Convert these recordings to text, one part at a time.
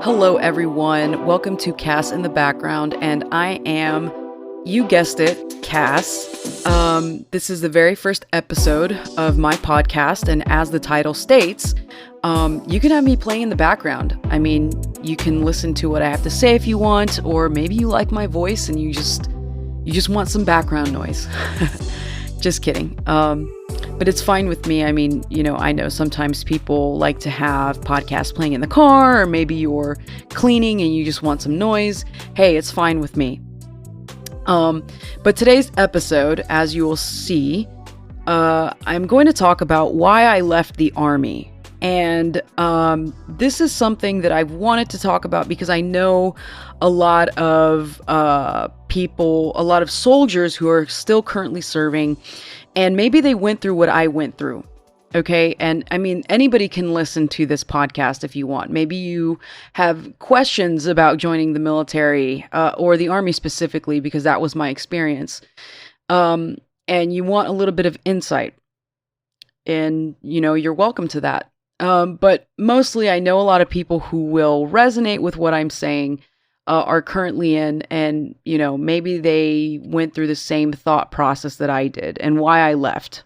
Hello, everyone. Welcome to Cass in the Background, and I am, you guessed it, Cass. This is the very first episode of my podcast, and as the title states, you can have me playing in the background. I mean, you can listen to what I have to say if you want, or maybe you like my voice and you just want some background noise. Just kidding. But it's fine with me. I mean, I know sometimes people like to have podcasts playing in the car, or maybe you're cleaning and you just want some noise. Hey, it's fine with me. But today's episode, as you will see, I'm going to talk about why I left the Army. And this is something that I've wanted to talk about because I know a lot of people, a lot of soldiers who are still currently serving, and maybe they went through what I went through. Okay. And I mean, anybody can listen to this podcast if you want. Maybe you have questions about joining the military or the Army specifically, because that was my experience. And you want a little bit of insight. And, you're welcome to that. But mostly I know a lot of people who will resonate with what I'm saying are currently in, and, maybe they went through the same thought process that I did and why I left.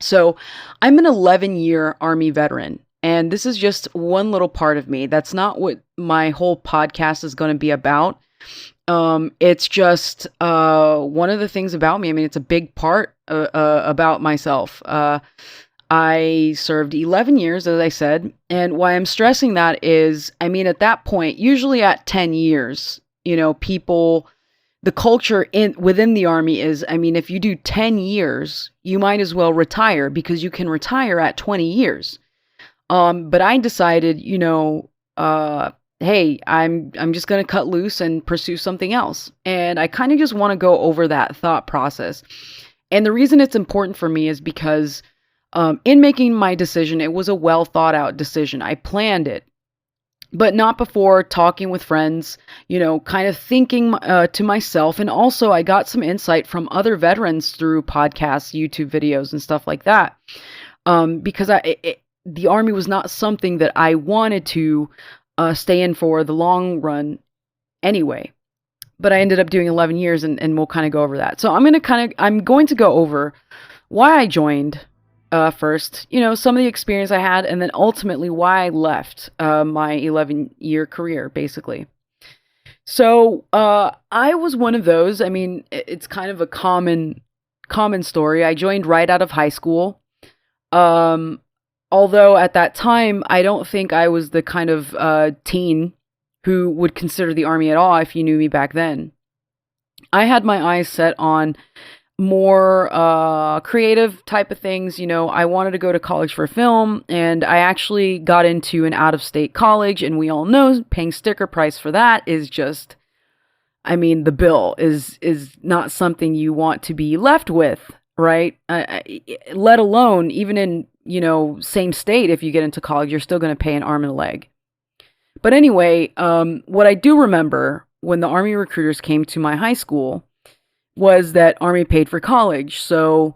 So I'm an 11-year Army veteran, and this is just one little part of me. That's not what my whole podcast is going to be about. It's just one of the things about me. I mean, it's a big part about myself. I served 11 years, as I said, and why I'm stressing that is, I mean, at that point, usually at 10 years, people, the culture within the Army is, I mean, if you do 10 years, you might as well retire because you can retire at 20 years. But I decided, hey, I'm just going to cut loose and pursue something else. And I kind of just want to go over that thought process. And the reason it's important for me is because in making my decision, it was a well thought out decision. I planned it, but not before talking with friends, kind of thinking to myself. And also I got some insight from other veterans through podcasts, YouTube videos, and stuff like that. Because the Army was not something that I wanted to stay in for the long run anyway. But I ended up doing 11 years, and we'll kind of go over that. So I'm going to go over why I joined. First, some of the experience I had, and then ultimately why I left my 11-year career, basically. So I was one of those. I mean, it's kind of a common story. I joined right out of high school. Although at that time, I don't think I was the kind of teen who would consider the Army at all if you knew me back then. I had my eyes set on more creative type of things. I wanted to go to college for film, and I actually got into an out-of-state college, and we all know paying sticker price for that is just, I mean, the bill is not something you want to be left with, right? Let alone even in, same state, if you get into college, you're still going to pay an arm and a leg. But anyway, what I do remember when the Army recruiters came to my high school was that Army paid for college. So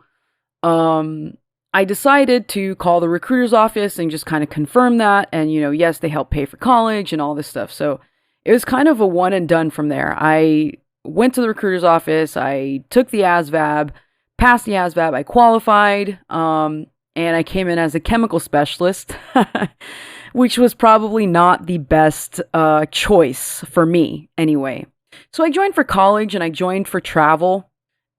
I decided to call the recruiter's office and just kind of confirm that. And, yes, they help pay for college and all this stuff. So it was kind of a one and done from there. I went to the recruiter's office. I took the ASVAB, passed the ASVAB. I qualified, and I came in as a chemical specialist, which was probably not the best choice for me anyway. So I joined for college, and I joined for travel,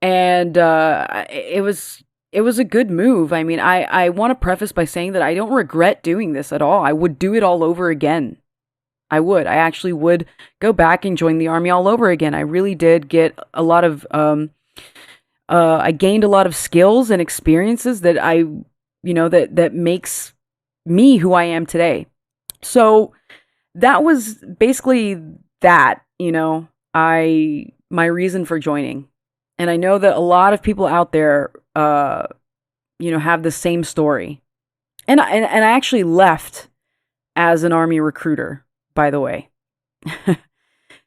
and it was a good move. I mean, I want to preface by saying that I don't regret doing this at all. I would do it all over again. I actually would go back and join the Army all over again. I really did get a lot of, I gained a lot of skills and experiences that that makes me who I am today. So that was basically that, my reason for joining. And I know that a lot of people out there, have the same story. And I actually left as an Army recruiter, by the way.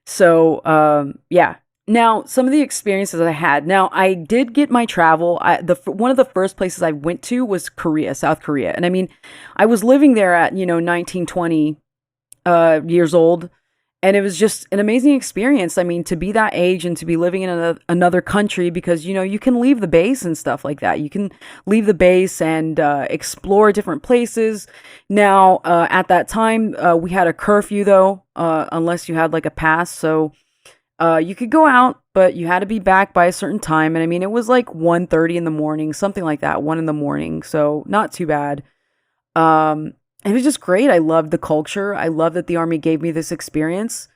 So, yeah. Now, some of the experiences I had. Now, I did get my travel. One of the first places I went to was Korea, South Korea. And I mean, I was living there at, 19, 20, years old. And it was just an amazing experience. I mean, to be that age and to be living in another country, because, you can leave the base and stuff like that. You can leave the base and explore different places. Now, at that time, we had a curfew, though, unless you had like a pass. So you could go out, but you had to be back by a certain time. And I mean, it was like 1:30 in the morning, something like that, 1 in the morning. So not too bad. It was just great. I loved the culture. I love that the Army gave me this experience.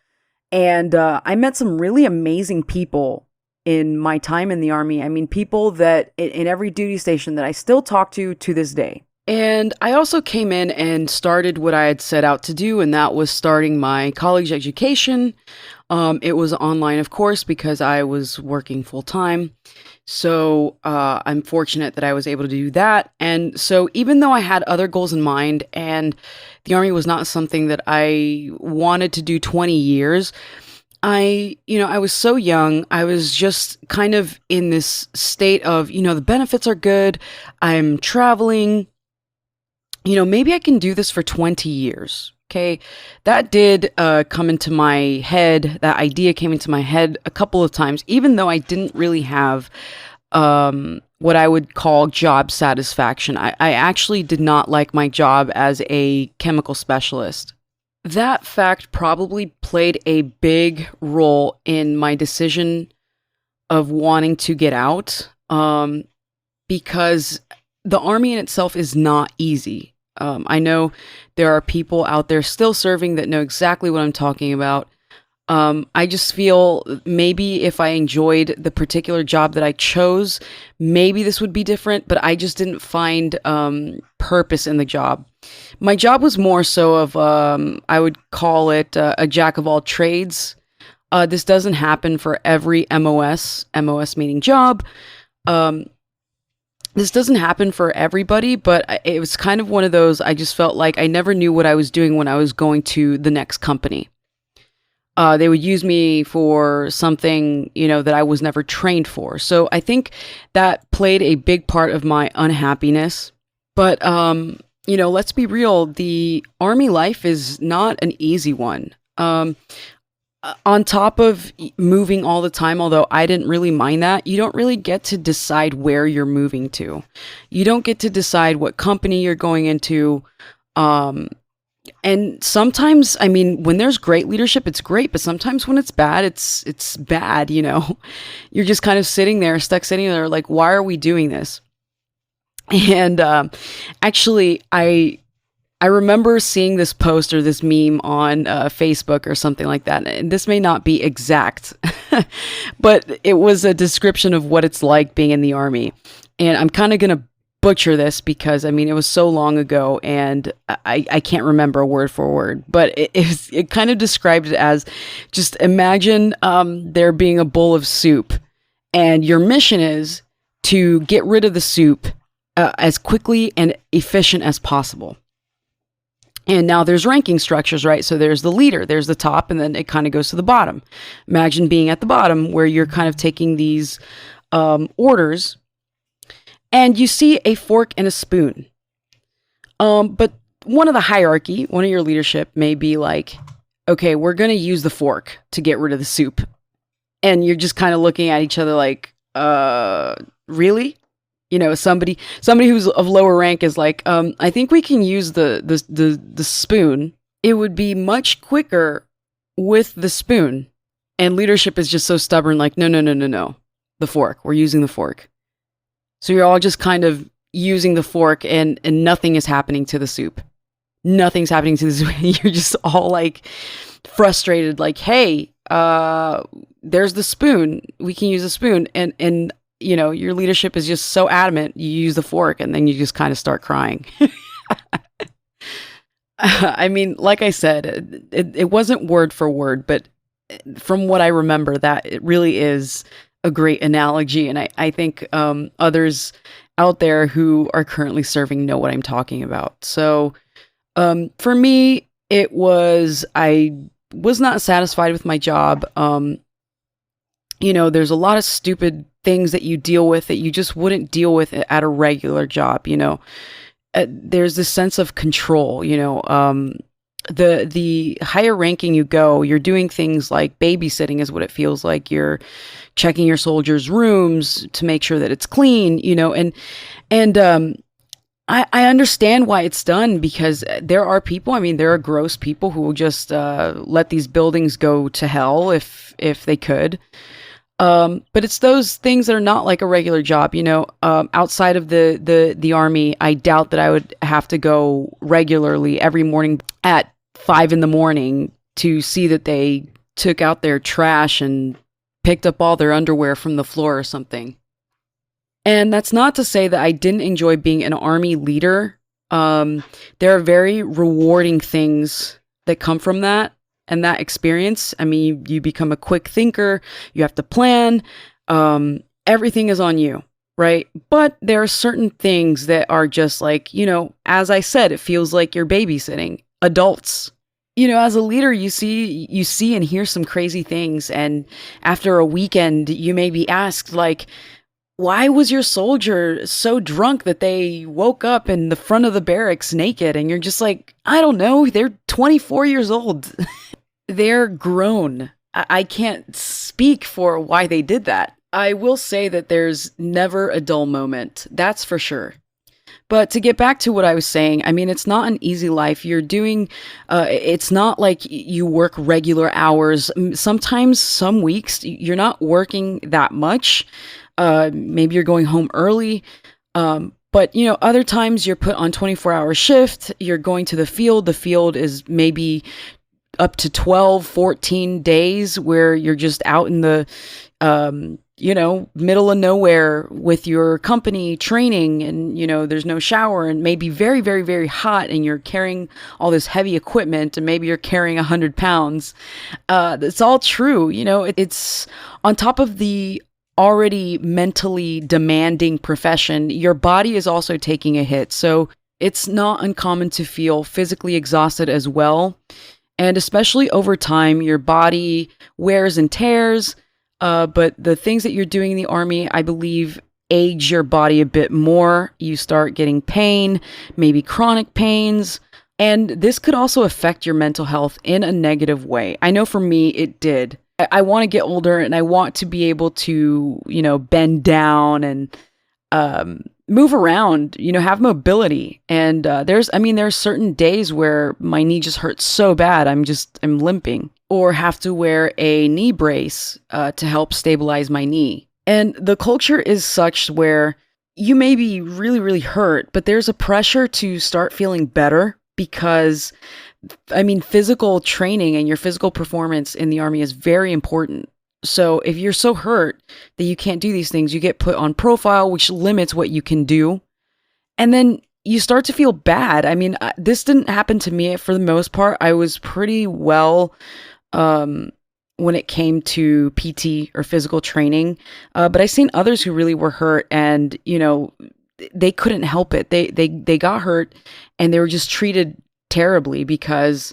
And I met some really amazing people in my time in the Army. I mean, people that in every duty station that I still talk to this day. And I also came in and started what I had set out to do, and that was starting my college education. It was online, of course, because I was working full time. So I'm fortunate that I was able to do that. And so even though I had other goals in mind and the Army was not something that I wanted to do 20 years, I was so young. I was just kind of in this state of, the benefits are good. I'm traveling. Maybe I can do this for 20 years. Okay. That did come into my head. That idea came into my head a couple of times, even though I didn't really have what I would call job satisfaction. I actually did not like my job as a chemical specialist. That fact probably played a big role in my decision of wanting to get out, because the Army in itself is not easy. I know there are people out there still serving that know exactly what I'm talking about. I just feel maybe if I enjoyed the particular job that I chose, maybe this would be different, but I just didn't find purpose in the job. My job was more so of, I would call it a jack of all trades. This doesn't happen for every MOS meaning job. This doesn't happen for everybody, but it was kind of one of those, I just felt like I never knew what I was doing when I was going to the next company. They would use me for something, that I was never trained for. So I think that played a big part of my unhappiness. But, let's be real. The Army life is not an easy one. On top of moving all the time, although I didn't really mind that, you don't really get to decide where you're moving to. You don't get to decide what company you're going into. And sometimes, I mean, when there's great leadership, it's great. But sometimes when it's bad, it's bad, You're just kind of stuck sitting there like, why are we doing this? And actually, I remember seeing this post or this meme on Facebook or something like that. And this may not be exact, but it was a description of what it's like being in the Army. And I'm kind of going to butcher this because, I mean, it was so long ago and I can't remember word for word. But it kind of described it as, just imagine there being a bowl of soup and your mission is to get rid of the soup as quickly and efficient as possible. And now there's ranking structures, right? So there's the leader, there's the top, and then it kind of goes to the bottom. Imagine being at the bottom where you're kind of taking these orders and you see a fork and a spoon. But one of the hierarchy, one of your leadership may be like, okay, we're going to use the fork to get rid of the soup. And you're just kind of looking at each other like, really? Somebody who's of lower rank is like, I think we can use the spoon. It would be much quicker with the spoon. And leadership is just so stubborn, like, no. The fork. We're using the fork. So you're all just kind of using the fork and nothing is happening to the soup. Nothing's happening to the soup. You're just all like frustrated, like, hey, there's the spoon. We can use a spoon. And your leadership is just so adamant. You use the fork and then you just kind of start crying. I mean, like I said, it wasn't word for word, but from what I remember, that it really is a great analogy. And I think others out there who are currently serving know what I'm talking about. So for me, I was not satisfied with my job. There's a lot of stupid things that you deal with that you just wouldn't deal with at a regular job. There's this sense of control, The higher ranking you go, you're doing things like babysitting is what it feels like. You're checking your soldiers' rooms to make sure that it's clean, and I understand why it's done, because there are people, I mean, there are gross people who will just let these buildings go to hell if they could. But it's those things that are not like a regular job, outside of the army. I doubt that I would have to go regularly every morning at 5 a.m. to see that they took out their trash and picked up all their underwear from the floor or something. And that's not to say that I didn't enjoy being an army leader. There are very rewarding things that come from that and that experience. I mean, you become a quick thinker. You have to plan. Everything is on you, right? But there are certain things that are just like, as I said, it feels like you're babysitting adults. As a leader, you see and hear some crazy things. And after a weekend, you may be asked, like, why was your soldier so drunk that they woke up in the front of the barracks naked? And you're just like, I don't know. They're 24 years old. They're grown. I can't speak for why they did that. I will say that there's never a dull moment. That's for sure. But to get back to what I was saying, I mean, it's not an easy life. You're doing, it's not like you work regular hours. Sometimes, some weeks, you're not working that much. Maybe you're going home early. But, other times you're put on 24-hour shift. You're going to the field. The field is maybe up to 12, 14 days where you're just out in the, middle of nowhere with your company training, and, there's no shower, and maybe very, very, very hot, and you're carrying all this heavy equipment, and maybe you're carrying 100 pounds. It's all true. It's on top of the already mentally demanding profession, your body is also taking a hit. So it's not uncommon to feel physically exhausted as well. And especially over time, your body wears and tears. But the things that you're doing in the army, I believe, age your body a bit more. You start getting pain, maybe chronic pains. And this could also affect your mental health in a negative way. I know for me, it did. I want to get older, and I want to be able to, bend down and move around, have mobility. And there's certain days where my knee just hurts so bad, I'm limping, or have to wear a knee brace to help stabilize my knee. And the culture is such where you may be really, really hurt, but there's a pressure to start feeling better, because physical training and your physical performance in the army is very important. So if you're so hurt that you can't do these things, you get put on profile, which limits what you can do. And then you start to feel bad. This didn't happen to me for the most part. I was pretty well when it came to PT or physical training. But I've seen others who really were hurt, and, they couldn't help it. They got hurt, and they were just treated terribly because,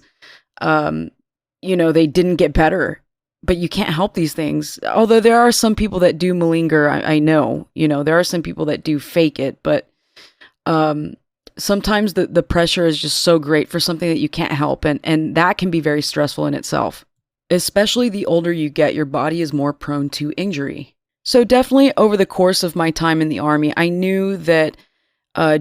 they didn't get better. But you can't help these things. Although there are some people that do malinger, I know, there are some people that do fake it, but sometimes the pressure is just so great for something that you can't help. And that can be very stressful in itself. Especially the older you get, your body is more prone to injury. So definitely over the course of my time in the army, I knew that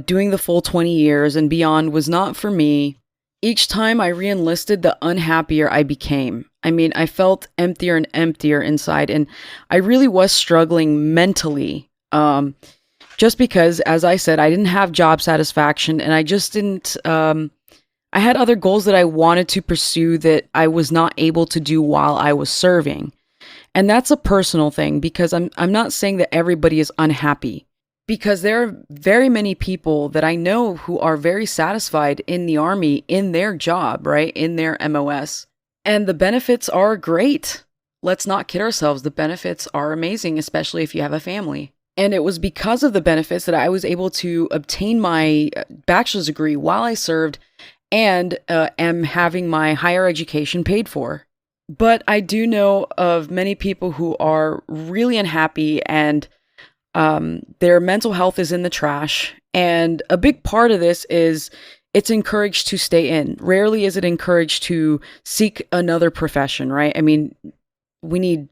doing the full 20 years and beyond was not for me. Each time I re-enlisted, the unhappier I became. I felt emptier and emptier inside, and I really was struggling mentally. Just because, as I said, I didn't have job satisfaction, and I just didn't, I had other goals that I wanted to pursue that I was not able to do while I was serving. And that's a personal thing, because I'm not saying that everybody is unhappy. Because there are very many people that I know who are very satisfied in the army, in their job, right? In their MOS. And the benefits are great. Let's not kid ourselves. The benefits are amazing, especially if you have a family. And it was because of the benefits that I was able to obtain my bachelor's degree while I served, and am having my higher education paid for. But I do know of many people who are really unhappy, and their mental health is in the trash. And a big part of this is it's encouraged to stay in. Rarely is it encouraged to seek another profession, right? I mean, we need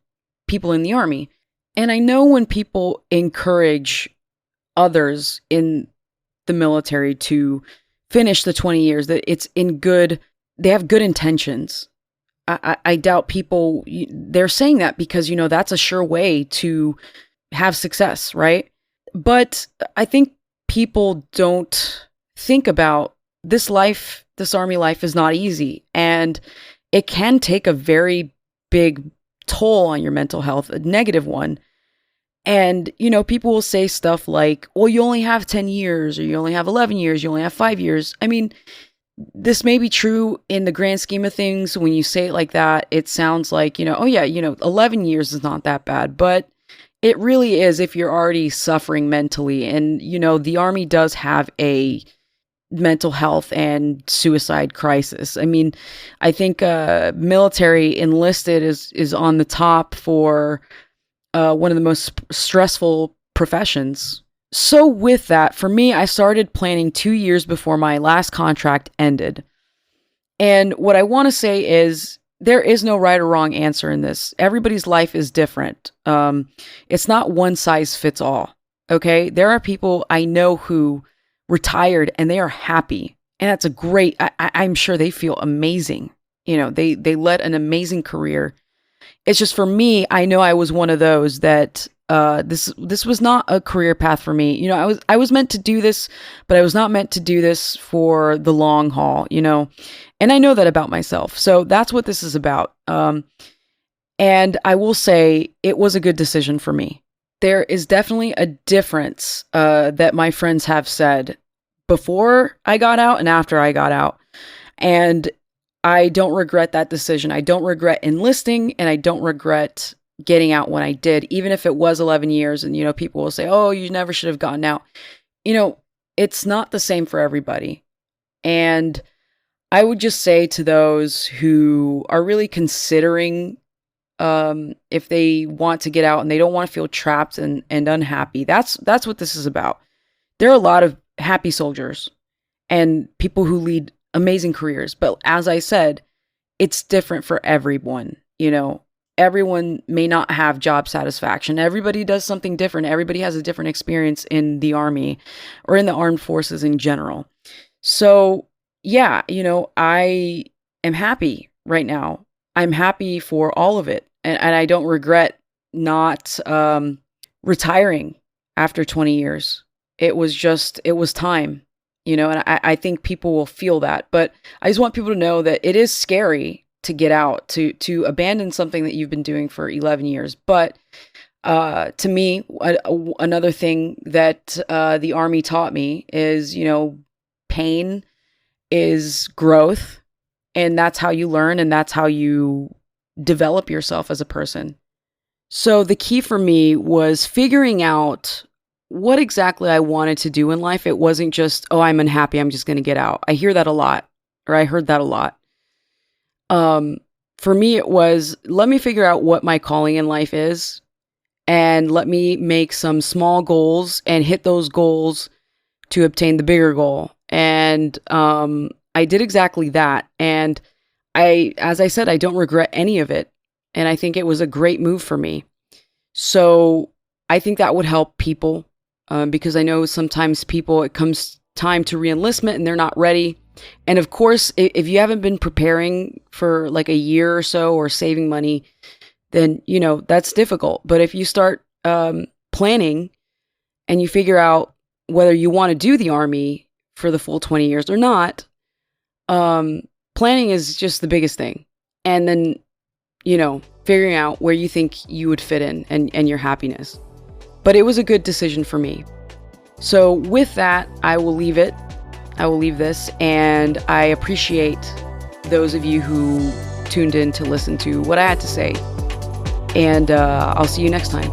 people in the Army. And I know when people encourage others in the military to finish the 20 years, that it's in good, they have good intentions. I doubt people, they're saying that because, that's a sure way to have success, right? But I think people don't think about this life, this Army life is not easy. And it can take a very big toll on your mental health, a negative one. And, people will say stuff like, well, you only have 10 years, or you only have 11 years, you only have 5 years. I mean, this may be true in the grand scheme of things. When you say it like that, it sounds like, oh yeah, 11 years is not that bad, but it really is if you're already suffering mentally. And, the Army does have a mental health and suicide crisis. I mean, I think military enlisted is on the top for one of the most stressful professions. So with that, for me, I started planning 2 years before my last contract ended. And what I want to say is there is no right or wrong answer in this. Everybody's life is different. It's not one size fits all. Okay. There are people I know who retired and they are happy. And that's a great, I'm sure they feel amazing. They led an amazing career. It's just for me, I know I was one of those that this was not a career path for me. I was meant to do this, but I was not meant to do this for the long haul, and I know that about myself. So that's what this is about. And I will say it was a good decision for me. There is definitely a difference that my friends have said before I got out and after I got out. And I don't regret that decision. I don't regret enlisting, and I don't regret getting out when I did, even if it was 11 years. And, people will say, oh, you never should have gotten out. It's not the same for everybody. And I would just say to those who are really considering if they want to get out and they don't want to feel trapped and unhappy, that's what this is about. There are a lot of happy soldiers and people who lead amazing careers. But as I said, it's different for everyone. Everyone may not have job satisfaction. Everybody does something different. Everybody has a different experience in the Army or in the armed forces in general. So yeah, I am happy right now. I'm happy for all of it. And I don't regret not retiring after 20 years. It was time, and I think people will feel that. But I just want people to know that it is scary to get out, to abandon something that you've been doing for 11 years. But to me, another thing that the Army taught me is, pain is growth, and that's how you learn, and that's how you develop yourself as a person. So the key for me was figuring out what exactly I wanted to do in life. It wasn't just, oh, I'm unhappy, I'm just going to get out. I hear that a lot, or I heard that a lot. For me, it was, let me figure out what my calling in life is, and let me make some small goals and hit those goals to obtain the bigger goal. And I did exactly that. And as I said, I don't regret any of it. And I think it was a great move for me. So I think that would help people, because I know sometimes people, it comes time to re-enlistment and they're not ready. And of course, if you haven't been preparing for like a year or so, or saving money, then, that's difficult. But if you start planning and you figure out whether you want to do the Army for the full 20 years or not, planning is just the biggest thing. And then, figuring out where you think you would fit in and your happiness. But it was a good decision for me. So with that, I will leave it. I will leave this, and I appreciate those of you who tuned in to listen to what I had to say. And I'll see you next time.